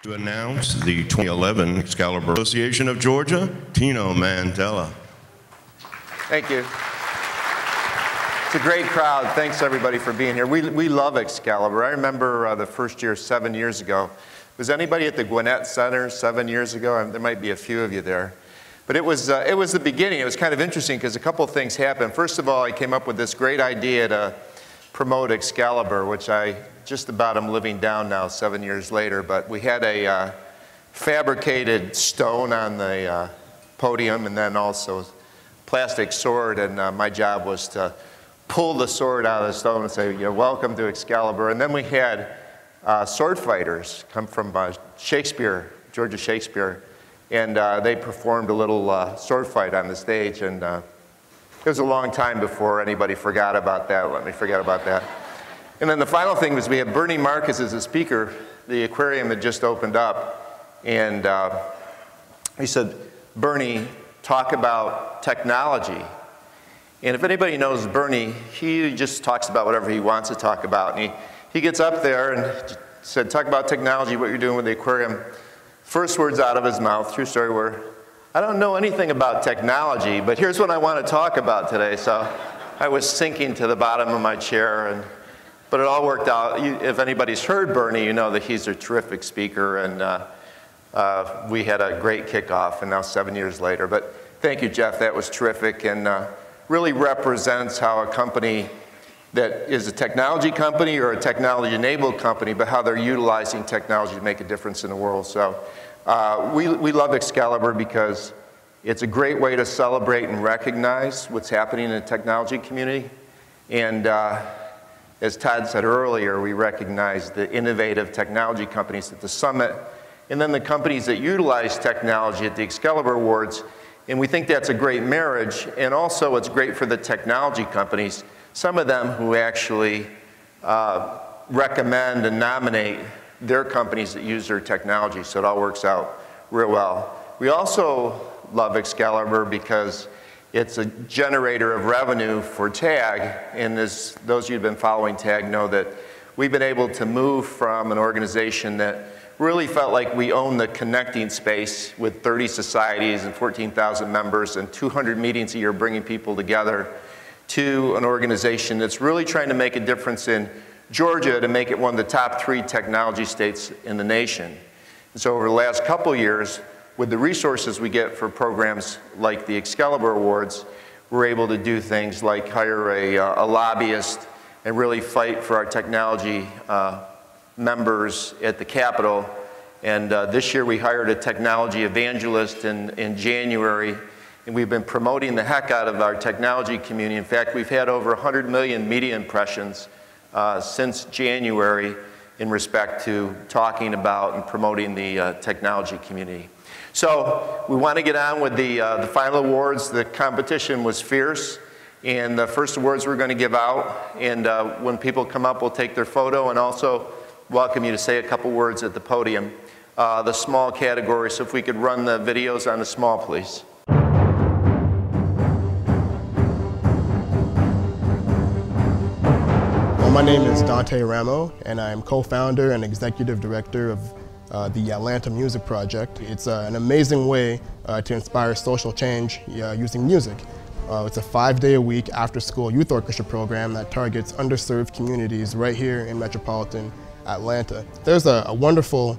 To announce the 2011 Excalibur Association of Georgia, Tino Mantella. Thank you. It's a great crowd. Thanks everybody for being here. We love Excalibur. I remember the first year 7 years ago. Was anybody at the Gwinnett Center 7 years ago? There might be a few of you there. But it was the beginning. It was kind of interesting because a couple of things happened. First of all, I came up with this great idea to promote Excalibur, which I just about am living down now 7 years later. But we had a fabricated stone on the podium and then also plastic sword, and my job was to pull the sword out of the stone and say, welcome to Excalibur. And then we had sword fighters come from Shakespeare, Georgia Shakespeare, and they performed a little sword fight on the stage, and it was a long time before anybody forgot about that. Let me forget about that. And then the final thing was we had Bernie Marcus as a speaker. The aquarium had just opened up, and he said, Bernie, talk about technology. And if anybody knows Bernie, he just talks about whatever he wants to talk about. And he gets up there and said, talk about technology, what you're doing with the aquarium. First words out of his mouth, true story, were, I don't know anything about technology, but here's what I want to talk about today. So I was sinking to the bottom of my chair, but it all worked out. If anybody's heard Bernie, you know that he's a terrific speaker, and we had a great kickoff, and now 7 years later. But thank you, Jeff, that was terrific, and really represents how a company that is a technology company or a technology-enabled company, but how they're utilizing technology to make a difference in the world. So we love Excalibur because it's a great way to celebrate and recognize what's happening in the technology community. And as Todd said earlier, we recognize the innovative technology companies at the summit, and then the companies that utilize technology at the Excalibur Awards. And we think that's a great marriage, and also it's great for the technology companies, some of them who actually recommend and nominate their companies that use their technology, so it all works out real well. We also love Excalibur because it's a generator of revenue for TAG, and as those of you who've been following TAG know that we've been able to move from an organization that really felt like we owned the connecting space with 30 societies and 14,000 members and 200 meetings a year bringing people together, to an organization that's really trying to make a difference in Georgia to make it one of the top 3 technology states in the nation. And so over the last couple of years, with the resources we get for programs like the Excalibur Awards, we're able to do things like hire a lobbyist and really fight for our technology members at the Capitol. And this year we hired a technology evangelist in January, and we've been promoting the heck out of our technology community. In fact, we've had over 100 million media impressions since January in respect to talking about and promoting the technology community. So we want to get on with the final awards. The competition was fierce, and the first awards we're going to give out, and when people come up, we'll take their photo and also welcome you to say a couple words at the podium. The small category, so if we could run the videos on the small, please. Well, my name is Dante Ramo, and I am co-founder and executive director of the Atlanta Music Project. It's an amazing way to inspire social change using music. It's a 5-day-a-week after-school youth orchestra program that targets underserved communities right here in metropolitan Atlanta. There's a wonderful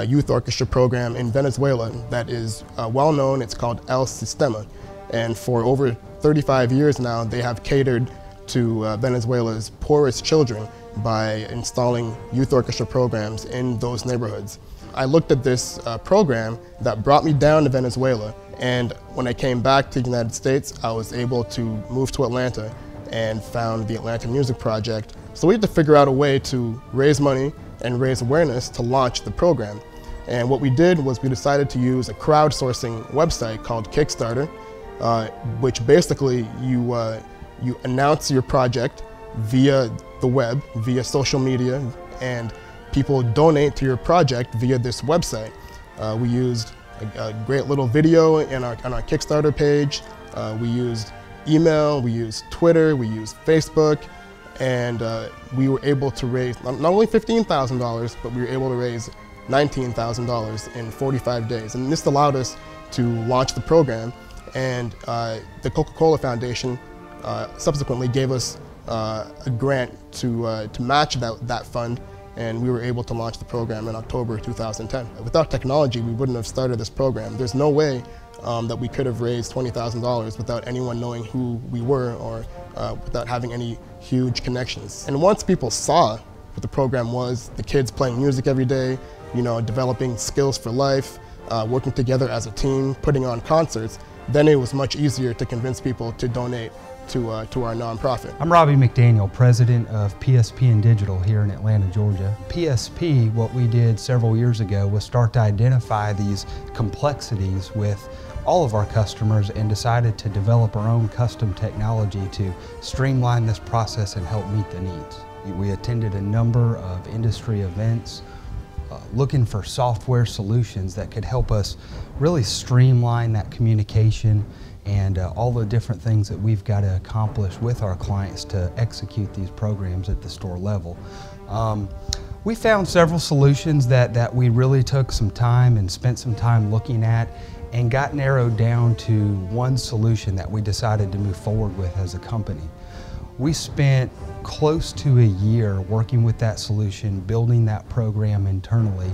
youth orchestra program in Venezuela that is well known. It's called El Sistema, and for over 35 years now they have catered to Venezuela's poorest children by installing youth orchestra programs in those neighborhoods. I looked at this program that brought me down to Venezuela, and when I came back to the United States, I was able to move to Atlanta and found the Atlanta Music Project. So we had to figure out a way to raise money and raise awareness to launch the program. And what we did was we decided to use a crowdsourcing website called Kickstarter. which basically you announce your project via the web, via social media, and people donate to your project via this website. We used a great little video on our Kickstarter page. We used email, we used Twitter, we used Facebook, and we were able to raise not only $15,000, but we were able to raise $19,000 in 45 days. And this allowed us to launch the program, and the Coca-Cola Foundation subsequently gave us a grant to match that fund, and we were able to launch the program in October 2010. Without technology, we wouldn't have started this program. There's no way that we could have raised $20,000 without anyone knowing who we were, or without having any huge connections. And once people saw what the program was, the kids playing music every day, developing skills for life, working together as a team, putting on concerts, then it was much easier to convince people to donate to our nonprofit. I'm Robbie McDaniel, president of PSP and Digital here in Atlanta, Georgia. PSP, what we did several years ago was start to identify these complexities with all of our customers and decided to develop our own custom technology to streamline this process and help meet the needs. We attended a number of industry events looking for software solutions that could help us really streamline that communication and all the different things that we've got to accomplish with our clients to execute these programs at the store level. We found several solutions that we really took some time and spent some time looking at, and got narrowed down to one solution that we decided to move forward with as a company. We spent close to a year working with that solution, building that program internally,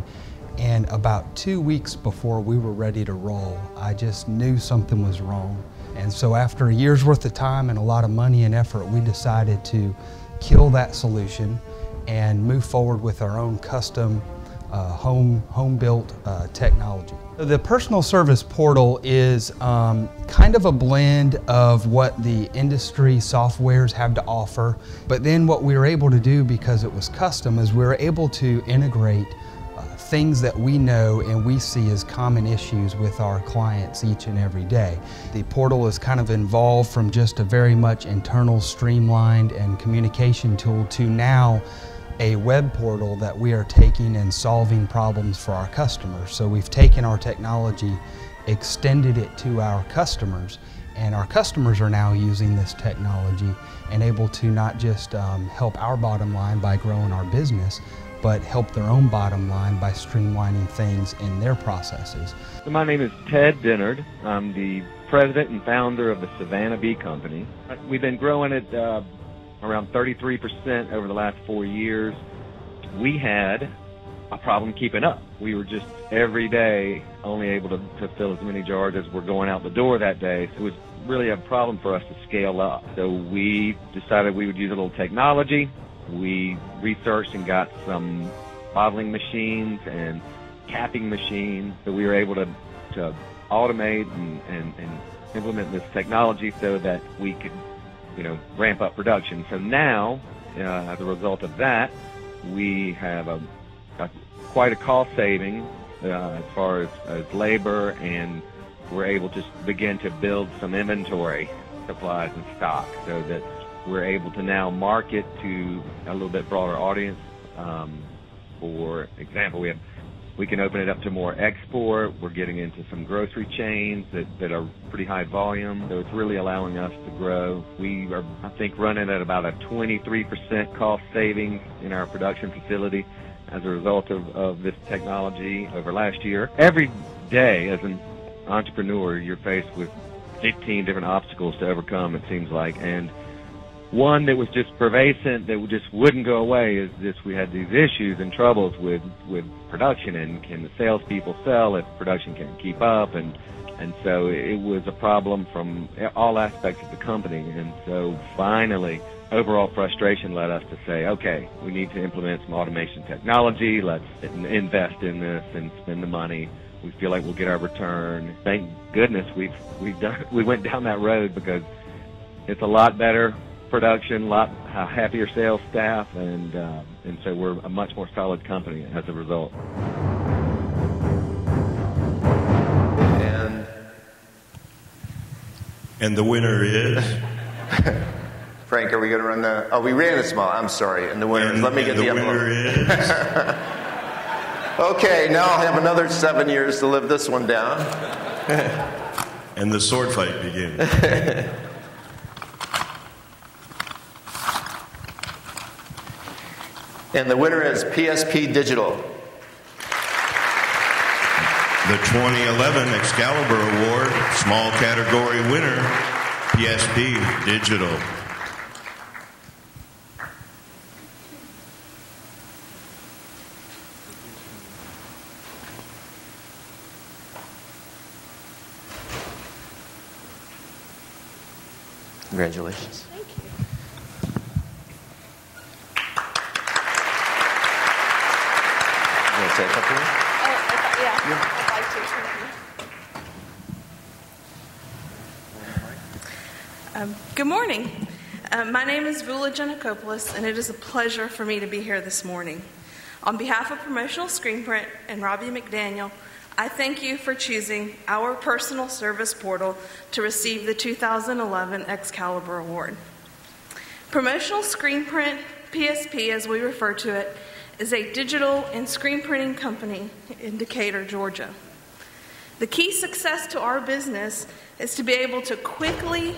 and about 2 weeks before we were ready to roll, I just knew something was wrong. And so after a year's worth of time and a lot of money and effort, we decided to kill that solution and move forward with our own custom home-built technology. The personal service portal is kind of a blend of what the industry softwares have to offer, but then what we were able to do, because it was custom, is we were able to integrate things that we know and we see as common issues with our clients each and every day. The portal is kind of evolved from just a very much internal, streamlined and communication tool to now a web portal that we are taking and solving problems for our customers. So we've taken our technology, extended it to our customers, and our customers are now using this technology and able to not just help our bottom line by growing our business, but help their own bottom line by streamlining things in their processes. So my name is Ted Dennard. I'm the president and founder of the Savannah Bee Company. We've been growing at around 33% over the last 4 years. We had a problem keeping up. We were just every day only able to fill as many jars as were going out the door that day. So it was really a problem for us to scale up. So we decided we would use a little technology. We researched and got some bottling machines and capping machines. So we were able to automate and implement this technology so that we could ramp up production. So now, as a result of that, we have quite a cost saving as far as labor, and we're able to begin to build some inventory, supplies, and stock, so that we're able to now market to a little bit broader audience. For example, we can open it up to more export. We're getting into some grocery chains that are pretty high volume, so it's really allowing us to grow. We are, I think, running at about a 23% cost savings in our production facility as a result of this technology over last year. Every day as an entrepreneur, you're faced with 15 different obstacles to overcome, it seems like, and one that was just pervasive, that just wouldn't go away, is this: we had these issues and troubles with production, and can the salespeople sell if production can't keep up, and so it was a problem from all aspects of the company. And so finally, overall frustration led us to say, okay, we need to implement some automation technology. Let's invest in this and spend the money. We feel like we'll get our return. Thank goodness we went down that road, because it's a lot better production, a lot happier sales staff, and so we're a much more solid company as a result. And And the winner is? Frank, are we going to run the... Oh, we ran the small. I'm sorry. And the winner is... Let me get the envelope. winner is? Okay, now I'll have another 7 years to live this one down. And the sword fight begins. And the winner is PSP Digital. The 2011 Excalibur Award, small category winner, PSP Digital. Congratulations. Thank you. You want to say a couple? I'd like to. Thank you. Good morning. My name is Vula Janakopoulos, and it is a pleasure for me to be here this morning. On behalf of Promotional Screenprint and Robbie McDaniel, I thank you for choosing our personal service portal to receive the 2011 Excalibur Award. Promotional Screenprint, PSP as we refer to it, is a digital and screen printing company in Decatur, Georgia. The key success to our business is to be able to quickly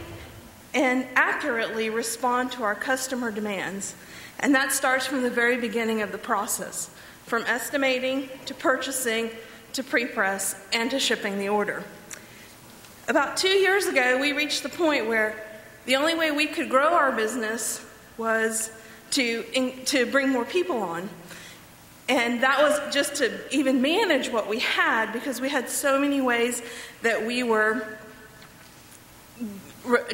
and accurately respond to our customer demands, and that starts from the very beginning of the process, from estimating to purchasing to pre-press, and to shipping the order. About 2 years ago, we reached the point where the only way we could grow our business was to bring more people on. And that was just to even manage what we had, because we had so many ways that we were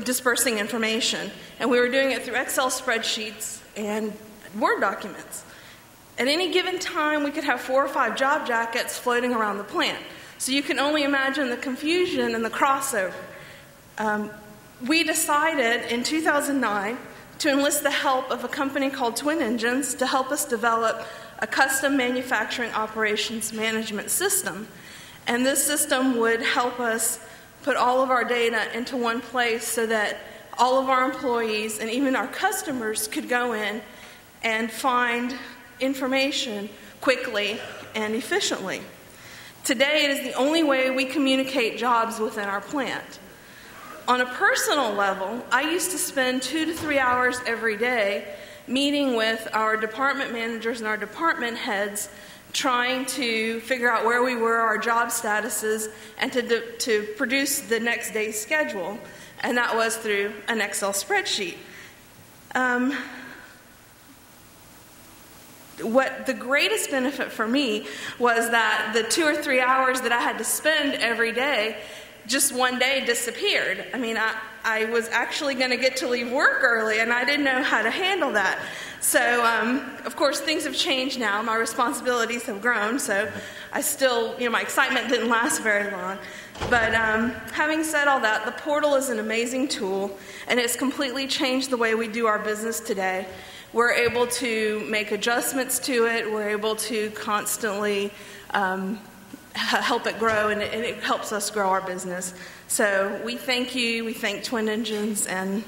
dispersing information. And we were doing it through Excel spreadsheets and Word documents. At any given time, we could have 4 or 5 job jackets floating around the plant. So you can only imagine the confusion and the crossover. We decided in 2009 to enlist the help of a company called Twin Engines to help us develop a custom manufacturing operations management system. And this system would help us put all of our data into one place so that all of our employees and even our customers could go in and find information quickly and efficiently. Today, it is the only way we communicate jobs within our plant. On a personal level, I used to spend 2 to 3 hours every day meeting with our department managers and our department heads, trying to figure out where we were, our job statuses, and to produce the next day's schedule. And that was through an Excel spreadsheet. What the greatest benefit for me was that the 2 or 3 hours that I had to spend every day, just one day disappeared. I mean, I was actually going to get to leave work early, and I didn't know how to handle that. So, of course, things have changed now. My responsibilities have grown, so I still, my excitement didn't last very long. But having said all that, the portal is an amazing tool, and it's completely changed the way we do our business today. We're able to make adjustments to it. We're able to constantly help it grow, and it helps us grow our business. So we thank you. We thank Twin Engines, and